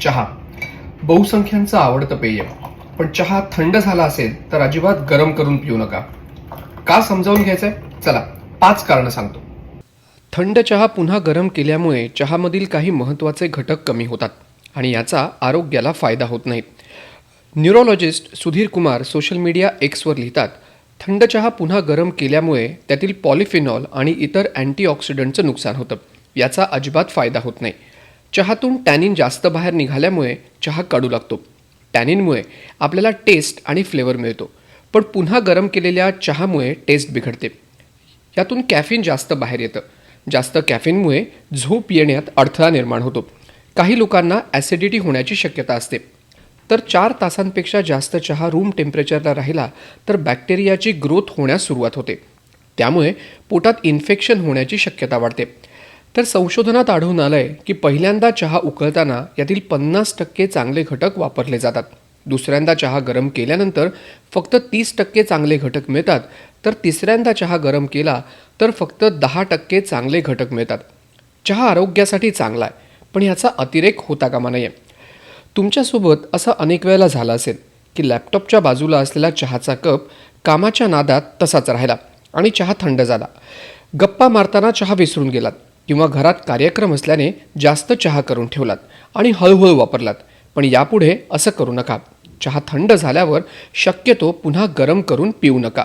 चहा बहुसंख्यांचं आवडतं पेय. पण चहा थंड झाला असेल तर अजिबात गरम करून पिऊ नका. का समजावून घ्यायचंय? चला 5 कारणं सांगतो. थंड चहा पुन्हा गरम केल्यामुळे चहामधील काही महत्त्वाचे घटक कमी होतात आणि याचा आरोग्याला फायदा होत नाही. Neurologist Sudhir Kumar social media एक्सवर लिहितात, थंड चहा पुन्हा गरम केल्यामुळे त्यातील पॉलिफिनॉल आणि इतर अँटीऑक्सिडंटचं नुकसान होतं. याचा अजिबात फायदा होत नाही. चहातून टॅनिन जास्त बाहेर निघाल्यामुळे चहा कडू लागतो. टॅनिनमुळे आपल्याला टेस्ट आणि फ्लेवर मिळतो, पण पुन्हा गरम केलेल्या चहामुळे टेस्ट बिघडते. यातून कॅफिन जास्त बाहेर येतं. जास्त कॅफिनमुळे झोप येण्यात अडथळा निर्माण होतो. काही लोकांना ॲसिडिटी होण्याची शक्यता असते. तर 4 तासांपेक्षा जास्त चहा रूम टेम्परेचरला राहिला तर बॅक्टेरियाची ग्रोथ होण्यास सुरुवात होते. त्यामुळे पोटात इन्फेक्शन होण्याची शक्यता वाढते. तर संशोधनात आढळून आलं आहे की पहिल्यांदा चहा उकळताना यातील 50% चांगले घटक वापरले जातात. दुसऱ्यांदा चहा गरम केल्यानंतर फक्त 30% चांगले घटक मिळतात. तर तिसऱ्यांदा चहा गरम केला तर फक्त 10% चांगले घटक मिळतात. चहा आरोग्यासाठी चांगला आहे, पण याचा अतिरेक होता कामा नये. तुमच्यासोबत असं अनेक वेळेला झालं असेल की लॅपटॉपच्या बाजूला असलेला चहाचा कप कामाच्या नादात तसाच राहिला आणि चहा थंड झाला. गप्पा मारताना चहा विसरून गेलात किंवा घरात कार्यक्रम असल्याने जास्त चहा करून ठेवलात आणि हळूहळू वापरलात. पण यापुढे असं करू नका. चहा थंड झाल्यावर शक्यतो पुन्हा गरम करून पिऊ नका.